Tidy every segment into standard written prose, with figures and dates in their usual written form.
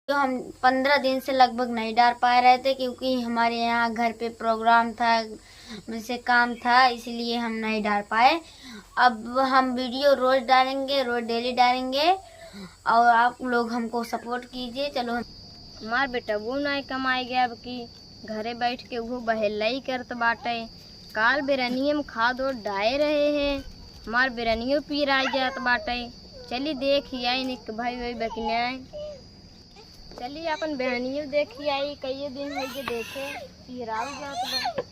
तो हम 15 दिन से लगभग नहीं डाल पा रहे थे क्योंकि हमारे यहाँ घर पे प्रोग्राम था, जैसे काम था, इसलिए हम नहीं डाल पाए। अब हम वीडियो रोज डालेंगे, रोज डेली डालेंगे और आप लोग हमको सपोर्ट कीजिए। चलो हमार बेटा वो नहीं कमाई गया अब की घरे बैठ के वो बहेला ही करत बाटे। काल बेरनिए में खाद और डाए रहे हैं, हमार बेरनियो पी रह जात बाटे। चली देखी आई निक भाई वही बकने आए, चलिए अपन बहनियों देखी आई, कई दिन है जे देखे पिहराव जात बा।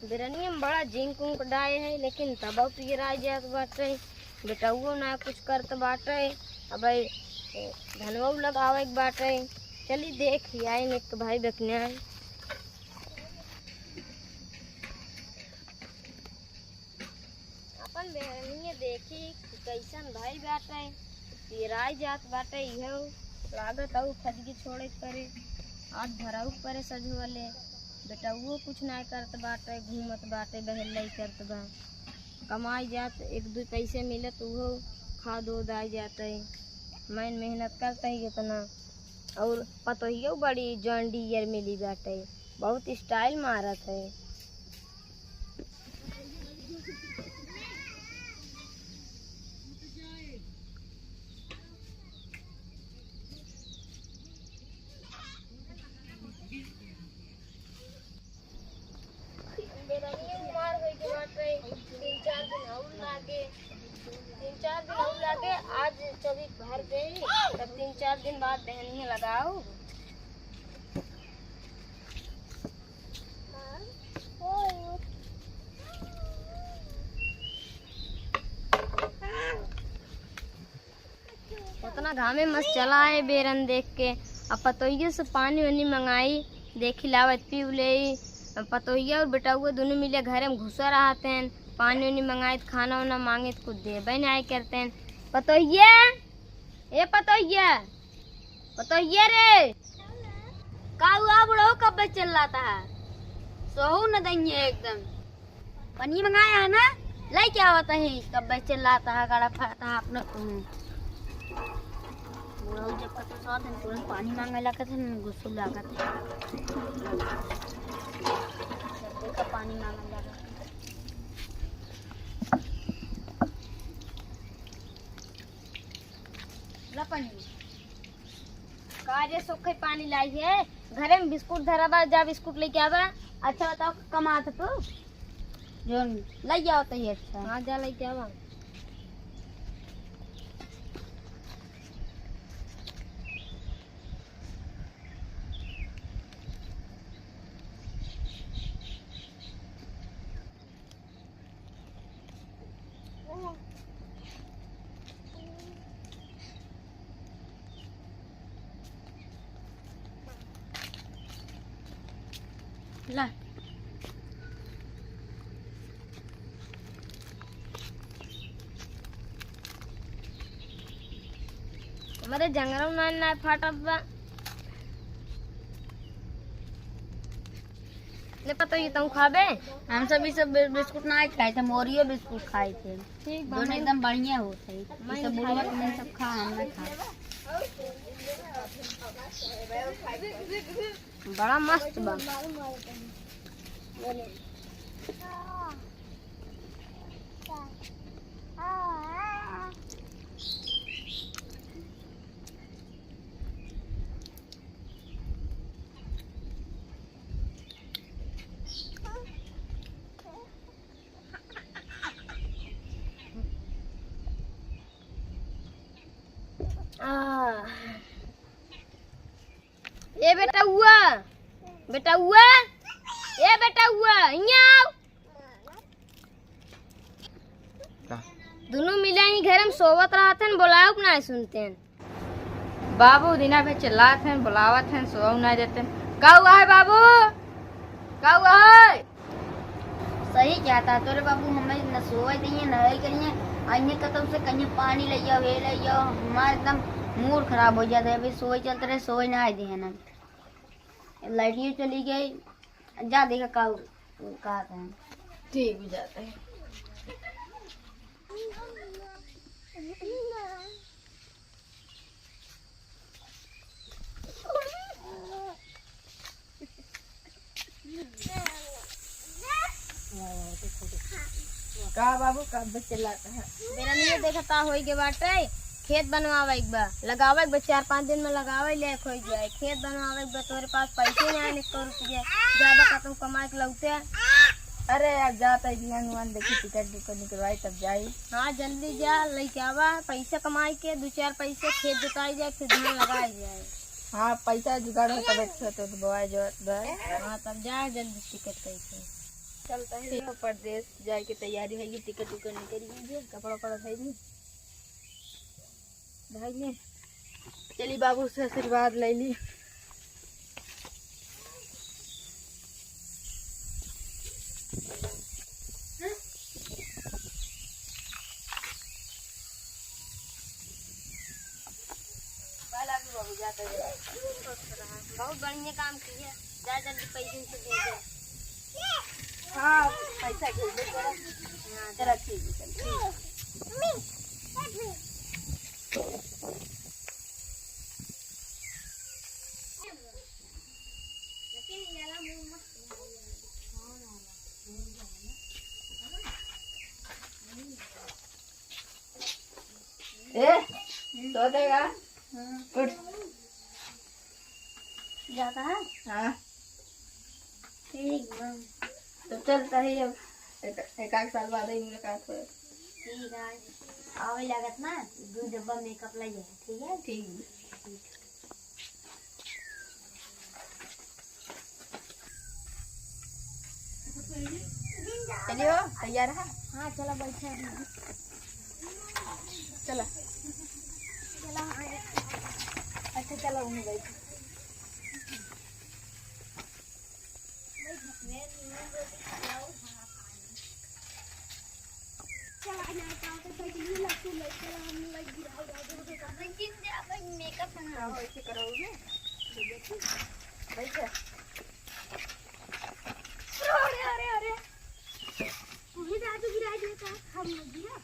बिरनिया में बड़ा जिंक उंक डाए है लेकिन तब पिहरा जात बाटे। बेटा वो ना कुछ करत बाटे, अब धनवा लगावे के बाटे। चली देख आई निक भाई बकने आए। अपन बहनिया देखी कैसन भाई बाटे, पिहराई जात बाटे। इहो लागत आउ खदगी छोड़े करे आज भराऊ करे सजवले। बेटा वो कुछ ना करत बाटे, घूमत बाटे, बहेलाई करत बा। कमाई जात एक दो पैसे मिलत वो खाद उद आ जाते। मैं मेहनत करते ही इतना और पतोहियो बड़ी जॉन डियर मिली बाटे, बहुत स्टाइल मारत है। तीन चार दिन और लागे आज चौबी भर गई, तब 3-4 दिन बाद बहनियाँ लगाओ। उतना घामे मस्त चला है बेरन देख के। अब पतोहिया से पानी वानी मंगाई, देखी लावत पी ले। पतोहिया और बेटा हुआ दोनों मिले घरे में घुसा रहते हैं, पानी वानी मंगाए खाना वाना मांगे तो खुद दे बन आए करते हैं। पतोहिया ए पतोहिया, पतोहिया रे का हुआ बुढ़ो, कब चल रहा था? सोहू न देंगे एकदम पनीर मंगाया है ना, लाई क्या होता है? कब चल रहा था, गाड़ा फटा अपना जब कतो साथ तुरंत पानी मांगे लगा था, गुस्सा लगा था, का पानी मांगे लगा। काजे सोखे पानी लाई है, घरे में बिस्कुट धरा बा, जा बिस्कुट लेके आवा। अच्छा बताओ कमा था तो जो लाई जाओ तो ही। अच्छा हाँ जा लेके आवा। ला हमारे जंगलों में ना फाटा बा। ले पता ये तुम खाबे? हम सभी सब बिस्कुट ना खाए थे, मोरियो बिस्कुट खाए थे, दोनों एकदम बढ़िया होते हैं। सब बुढ़वा में सब खा, हम ना खा। बड़ा मस्त बा। ए बेटा हुआ, बेटा हुआ, ए बेटा हुआ, यहाँ दोनों मिले ही घर में सोवत रहते हैं, बुलाओ ना सुनते हैं। बाबू दिना भर चिल्लाते हैं, बुलावत हैं, सो नहीं देते हैं। का हुआ है बाबू, का हुआ है? सही कहता तोरे बाबू, हमें न सोए दिए न करिए, अन्य कतम से कहीं पानी ले जाओ, ये ले जाओ, हमारा एकदम मूड खराब हो जाता है। अभी सोए चलते रहे, सोए ना आए दी है ना। लाइट ये चली गई। जा देखा कहा था। ठीक हो जाता है। का बाबू कब चलाता है? मेरा नहीं देखता होई के बाटे खेत बनवावे एक बार लगावे एक बार 4-5 दिन में लगावे ले खोई जाए खेत बनवावे एक बार तोरे पास पैसे नहीं आने 100 रुपये ज्यादा का तुम कमा के लौटे। अरे अब जाता है हनुमान देखी टिकट बुक निकलवाई तब जाई। हाँ जल्दी जा लेके आवा पैसा कमाई के 2-4 पैसे खेत जोताई जाए फिर धान लगाई जाए। हाँ पैसा जुगाड़ हो तब अच्छा तो बवाए जो हाँ तब जा जल्दी टिकट कैसे चलता है। प्रदेश जाए की तैयारी है, टिकट उकट निकल लीजिए, कपड़ा वपड़ा धैली धैली। चली बाबू से आशीर्वाद ले ली। बाबू जाते बहुत बढ़िया काम किया जा जल्दी पैसे से दे दे। हाँ पैसा भेज दे चला ठीक है चल तो देगा उठ जाता है। हाँ ठीक है तो चलता है। अब एक साल बाद ही मुलाकात हो। ठीक है आवे लागत ना 2 डब्बा मेकअप लग जाए। ठीक है ठीक चलियो तैयार है। हाँ चलो बैठे चला चला अच्छा चलो उन्हें बैठ। मेकअप ऐसे करोगे बैठ। अरे अरे तुम्हें दादू गिरा दिया था हम गिरा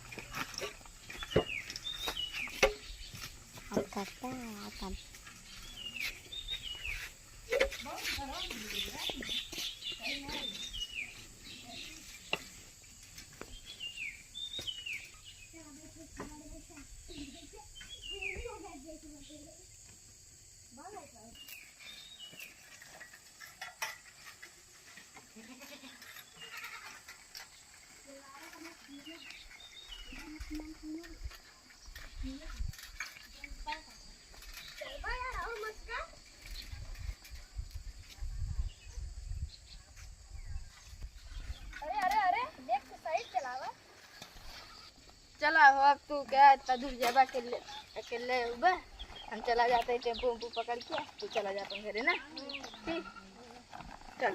हम करते हैं आप चला हो अब तू क्या इतना दूर जाबा अकेले अकेले उबे हम चला जाते हैं टेम्पो वेम्पो पकड़ के तू चला जाता हूँ घरे ना। ठीक चल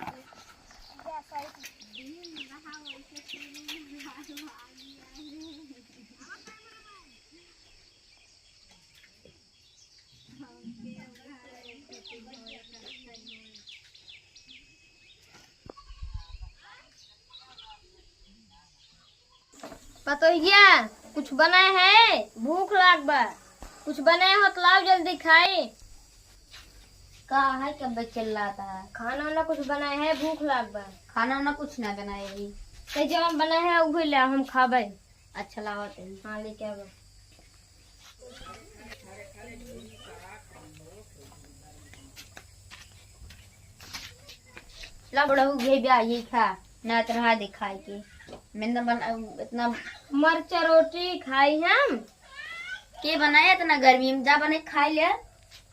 पतोहिया कुछ बनाए है भूख लाग बा कुछ बनाए हो तो लाओ जल्दी खाए। कहा है कब चल रहा था। खाना वाना कुछ बनाए है भूख लाग बा। खाना वाना कुछ ना बनाएगी तो जब बनाए है उहे ले हम खाबे। अच्छा लावत है। हाँ लेके आवे ला बड़हू घे ब्याह ये खा ना तरह दिखाई के मैंने इतना मरचा रोटी खाई हम के बनाया इतना गर्मी में जा बने खाई ले।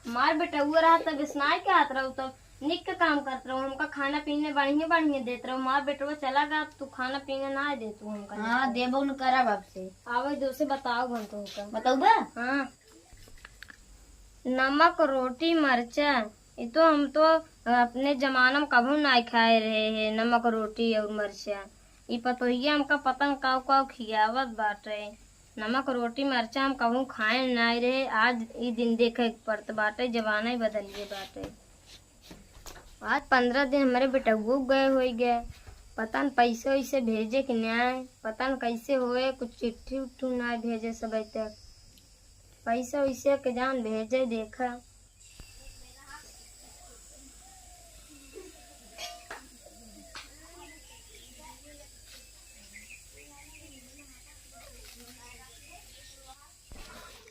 मार बेटा वो रहा तब स्नाई के हाथ रहो तब निक का काम करते रहो हमका खाना पीने बढ़िया बढ़िया देते रहो। मार बेटा वो चला गया तू खाना पीने ना दे तू हमका। हाँ देबो न करा बाप से आवे दो से बताओ घन तो बताऊ बा। हाँ नमक रोटी मरचा ये तो हम तो अपने जमाना में कभी नहीं खाए रहे हैं नमक रोटी और मरचा। ये पतोहिया हमका पतंग काव काव खियावत बाटे नमक रोटी मरचा हम कभी खाए नहीं रहे आज ये दिन देखे पड़त बाटे जमाना ही बदल गए बाटे। आज 15 दिन हमारे बेटुओ गए हो गए, पता न पैसे वैसे भेजे कि नहीं, पता न कैसे हुए, कुछ चिट्ठी उट्ठू ना भेजे सब तक, पैसा वैसे के जान भेजे देखा।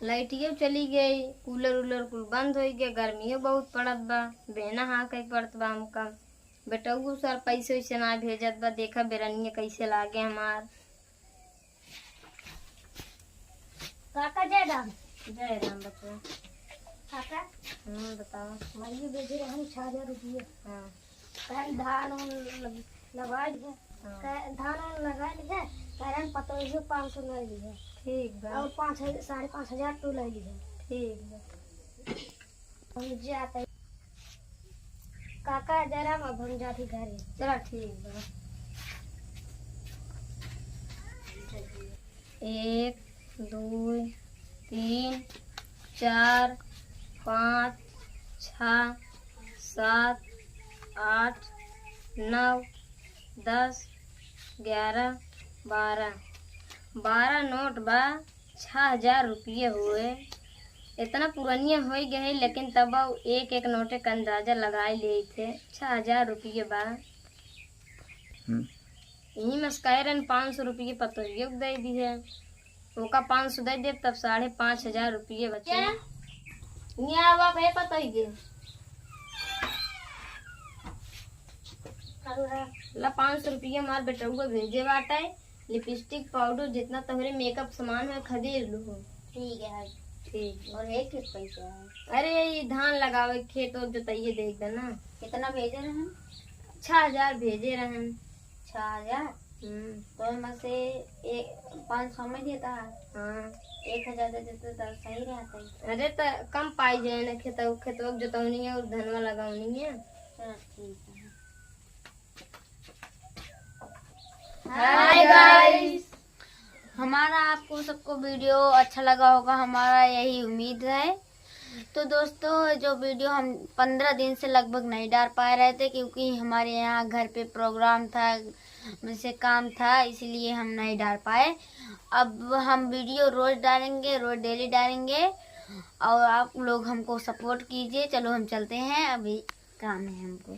लाइटियो चली गई, कूलर उलर कुल बंद हो गया, गर्मियों बहुत पड़त बा, बेना हाँ कहीं पड़त बा हमका। बेटुओ सर पैसे वैसे ना भेजत बा, देखा बेरनिया कैसे लागे हमार। काका जय राम। जय राम बच्चा। काका बताओ। भाई भेजे रहे हम 6000 रुपये। हाँ कहीं धान लगा दिए, धान लगा लिए, कारण पता 500 ले लिए ठीक बा। और 5,500 तो ले लिए। ठीक बा। हम जाते काका जरा अब हम जाती घरे। चलो ठीक बा। 1 2 3 4 5 6 7 8 9 10 11 12 नोट बा। 6000 रुपये हुए। इतना पुरानिया हो गए लेकिन तब एक एक नोटे का अंदाजा लगा लिए थे। 6000 रुपये बा। यही में कह रहे 500 रुपये पतोहियो दे दी है, ओका 500 दे दे तब 5,500 रुपये बचे। पतोहिए ला 500 रुपये हमार बेटा को भेजे बाटा है। लिपस्टिक पाउडर जितना तुम्हारे मेकअप सामान है खरीद लो। ठीक है। ठीक। और एक किस पैसा है? अरे ये धान लगावे खेत और जोताइए देख देना। कितना भेजे रहे हैं? 6000 भेजे रहे। 6000। तो इनमें से 500 में देता है। हाँ 1000 दे देते तो सही रहता है। अरे तो कम पाई जाए ना, खेतों जोतवनी है और धनवा लगावनी है। चलो ठीक है। हाय गाइस, हमारा आपको सबको वीडियो अच्छा लगा होगा, हमारा यही उम्मीद है। तो दोस्तों जो वीडियो हम 15 दिन से लगभग नहीं डाल पा रहे थे क्योंकि हमारे यहाँ घर पे प्रोग्राम था, वैसे काम था, इसलिए हम नहीं डाल पाए। अब हम वीडियो रोज डालेंगे, रोज डेली डालेंगे और आप लोग हमको सपोर्ट कीजिए। चलो हम चलते हैं, अभी काम है हमको।